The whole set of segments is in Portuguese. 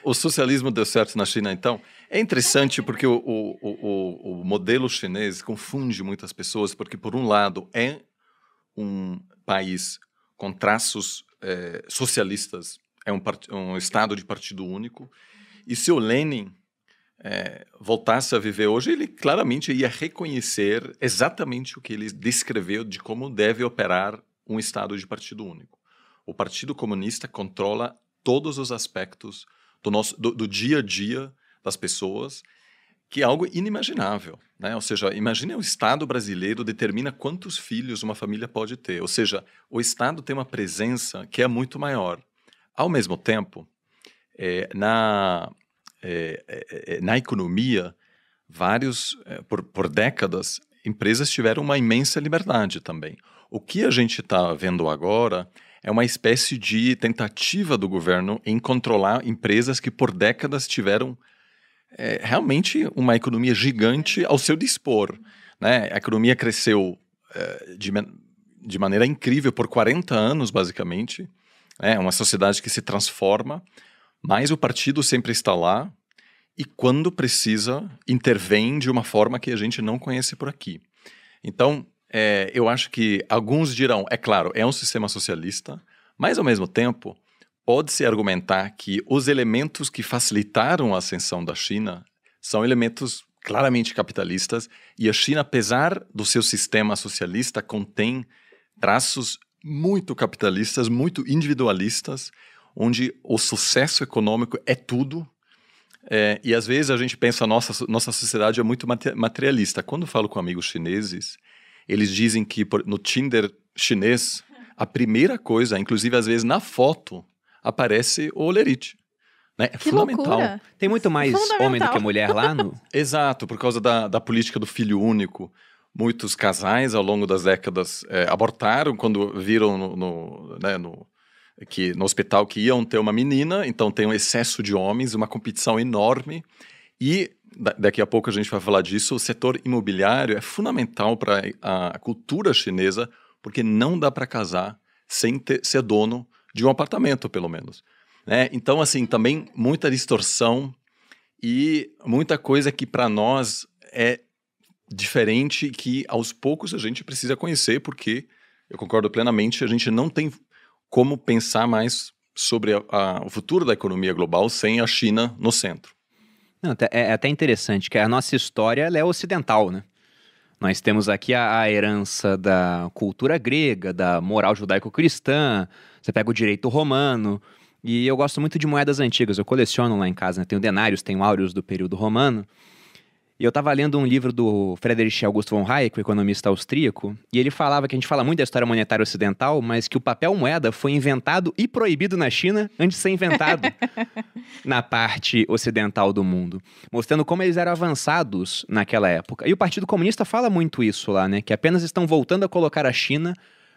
O socialismo deu certo na China, então. É interessante porque o modelo chinês confunde muitas pessoas, porque, por um lado, é um país com traços socialistas, é um estado de partido único, e se o Lenin voltasse a viver hoje, ele claramente ia reconhecer exatamente o que ele descreveu de como deve operar um estado de partido único. O Partido Comunista controla todos os aspectos do dia a dia das pessoas, que é algo inimaginável, né? Ou seja, imagine o Estado brasileiro determina quantos filhos uma família pode ter. Ou seja, o Estado tem uma presença que é muito maior. Ao mesmo tempo, na economia, por décadas, empresas tiveram uma imensa liberdade também. O que a gente está vendo agora é uma espécie de tentativa do governo em controlar empresas que por décadas tiveram realmente uma economia gigante ao seu dispor, né? A economia cresceu de maneira incrível por 40 anos, basicamente. É uma sociedade que se transforma, mas o partido sempre está lá e, quando precisa, intervém de uma forma que a gente não conhece por aqui. Então, eu acho que alguns dirão, é claro, é um sistema socialista, mas, ao mesmo tempo, pode-se argumentar que os elementos que facilitaram a ascensão da China são elementos claramente capitalistas, e a China, apesar do seu sistema socialista, contém traços muito capitalistas, muito individualistas, onde o sucesso econômico é tudo. E às vezes a gente pensa, nossa sociedade é muito materialista. Quando falo com amigos chineses, eles dizem que no Tinder chinês, a primeira coisa, inclusive às vezes na foto, aparece o olerite. Né? É Que fundamental. loucura. Tem muito mais homem do que mulher lá no... Exato, por causa da política do filho único. Muitos casais, ao longo das décadas, abortaram quando viram no hospital que iam ter uma menina, então tem um excesso de homens, uma competição enorme. E, daqui a pouco a gente vai falar disso, o setor imobiliário é fundamental para a cultura chinesa, porque não dá para casar sem ser dono de um apartamento, pelo menos. Né? Então, assim, também muita distorção e muita coisa que para nós é diferente, que aos poucos a gente precisa conhecer, porque, eu concordo plenamente, a gente não tem como pensar mais sobre o futuro da economia global sem a China no centro. Não, é até interessante que a nossa história ela é ocidental, né? Nós temos aqui a herança da cultura grega, da moral judaico-cristã, você pega o direito romano, e eu gosto muito de moedas antigas, eu coleciono lá em casa, né? Tenho denários, tenho áureos do período romano, e eu estava lendo um livro do Friedrich August von Hayek, o economista austríaco, e ele falava que a gente fala muito da história monetária ocidental, mas que o papel moeda foi inventado e proibido na China antes de ser inventado na parte ocidental do mundo, mostrando como eles eram avançados naquela época. E o Partido Comunista fala muito isso lá, né? Que apenas estão voltando a colocar a China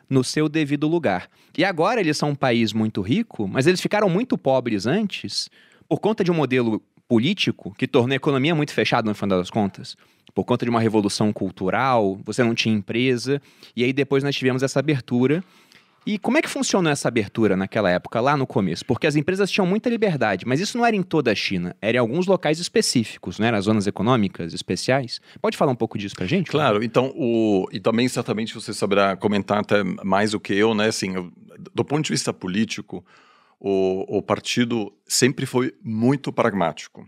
no seu devido lugar. E agora eles são um país muito rico, mas eles ficaram muito pobres antes por conta de um modelo político que tornou a economia muito fechada no final das contas. Por conta de uma revolução cultural, você não tinha empresa, e aí depois nós tivemos essa abertura. E como é que funcionou essa abertura naquela época, lá no começo? Porque as empresas tinham muita liberdade, mas isso não era em toda a China, era em alguns locais específicos, não era? As zonas econômicas especiais. Pode falar um pouco disso pra gente? Claro, então, e também certamente você saberá comentar até mais do que eu, né? Assim, do ponto de vista político, o partido sempre foi muito pragmático.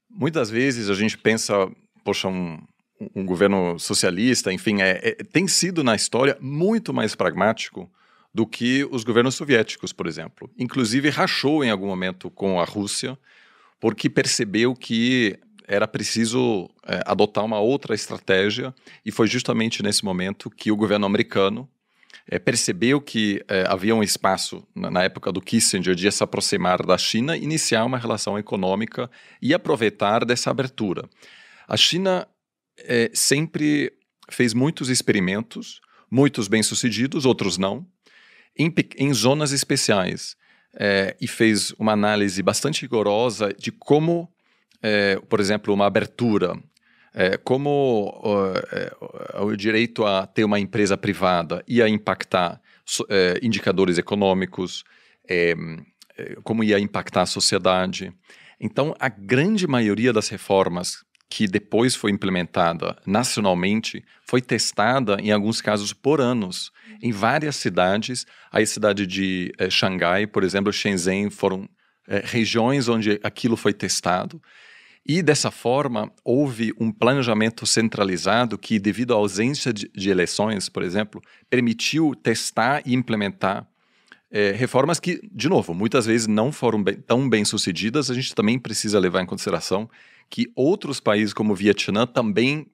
Muitas vezes a gente pensa, poxa, um governo socialista, enfim, tem sido na história muito mais pragmático do que os governos soviéticos, por exemplo. Inclusive rachou em algum momento com a Rússia, porque percebeu que era preciso adotar uma outra estratégia, e foi justamente nesse momento que o governo americano percebeu que havia um espaço, na época do Kissinger, de se aproximar da China, iniciar uma relação econômica e aproveitar dessa abertura. A China sempre fez muitos experimentos, muitos bem-sucedidos, outros não, em zonas especiais, e fez uma análise bastante rigorosa de como, por exemplo, uma abertura, como o direito a ter uma empresa privada ia impactar indicadores econômicos, como ia impactar a sociedade. Então, a grande maioria das reformas que depois foi implementada nacionalmente foi testada, em alguns casos, por anos, em várias cidades. A cidade de Xangai, por exemplo, Shenzhen, foram regiões onde aquilo foi testado. E, dessa forma, houve um planejamento centralizado que, devido à ausência de eleições, por exemplo, permitiu testar e implementar reformas que, de novo, muitas vezes não foram tão bem sucedidas. A gente também precisa levar em consideração que outros países, como o Vietnã, também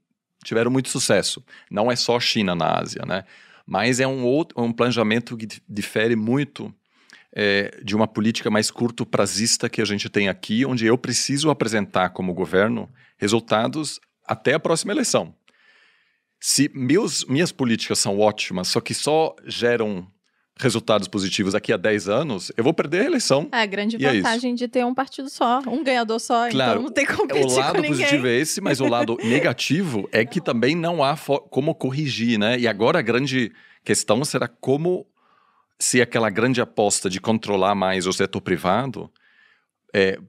tiveram muito sucesso. Não é só China na Ásia, né? Mas é um planejamento que difere muito de uma política mais curto-prazista que a gente tem aqui, onde eu preciso apresentar como governo resultados até a próxima eleição. Se minhas políticas são ótimas, só que só geram resultados positivos daqui a 10 anos, eu vou perder a eleição. A grande vantagem de ter um partido só, um ganhador só, claro, então não tem como competir com ninguém. O lado positivo é esse, mas o lado negativo é que também não há como corrigir, né? E agora a grande questão será como, se aquela grande aposta de controlar mais o setor privado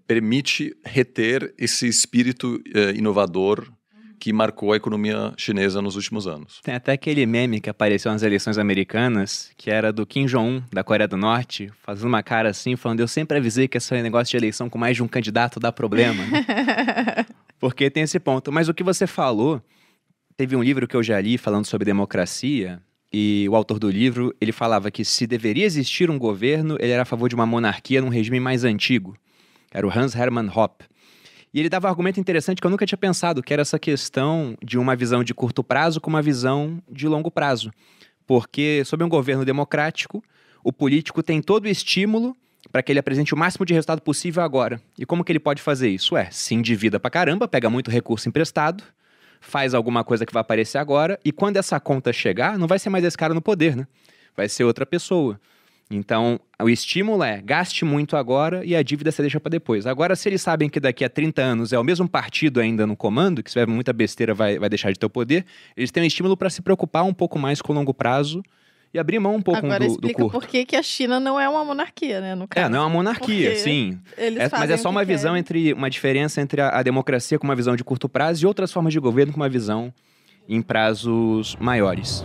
permite reter esse espírito inovador que marcou a economia chinesa nos últimos anos. Tem até aquele meme que apareceu nas eleições americanas, que era do Kim Jong-un, da Coreia do Norte, fazendo uma cara assim, falando: eu sempre avisei que esse negócio de eleição com mais de um candidato dá problema. Porque tem esse ponto. Mas o que você falou, teve um livro que eu já li falando sobre democracia, e o autor do livro, ele falava que se deveria existir um governo, ele era a favor de uma monarquia num regime mais antigo. Era o Hans Hermann Hoppe. E ele dava um argumento interessante que eu nunca tinha pensado, que era essa questão de uma visão de curto prazo com uma visão de longo prazo. Porque, sob um governo democrático, o político tem todo o estímulo para que ele apresente o máximo de resultado possível agora. E como que ele pode fazer isso? Se endivida pra caramba, pega muito recurso emprestado, faz alguma coisa que vai aparecer agora, e quando essa conta chegar, não vai ser mais esse cara no poder, né? Vai ser outra pessoa. Então, o estímulo gaste muito agora e a dívida você deixa para depois. Agora, se eles sabem que daqui a 30 anos é o mesmo partido ainda no comando, que se tiver muita besteira vai deixar de ter o poder, eles têm um estímulo para se preocupar um pouco mais com o longo prazo e abrir mão um pouco do curto. Agora explica por que a China não é uma monarquia, né, no caso. Não é uma monarquia, porque sim. Mas é só uma visão uma diferença entre a democracia com uma visão de curto prazo e outras formas de governo com uma visão em prazos maiores.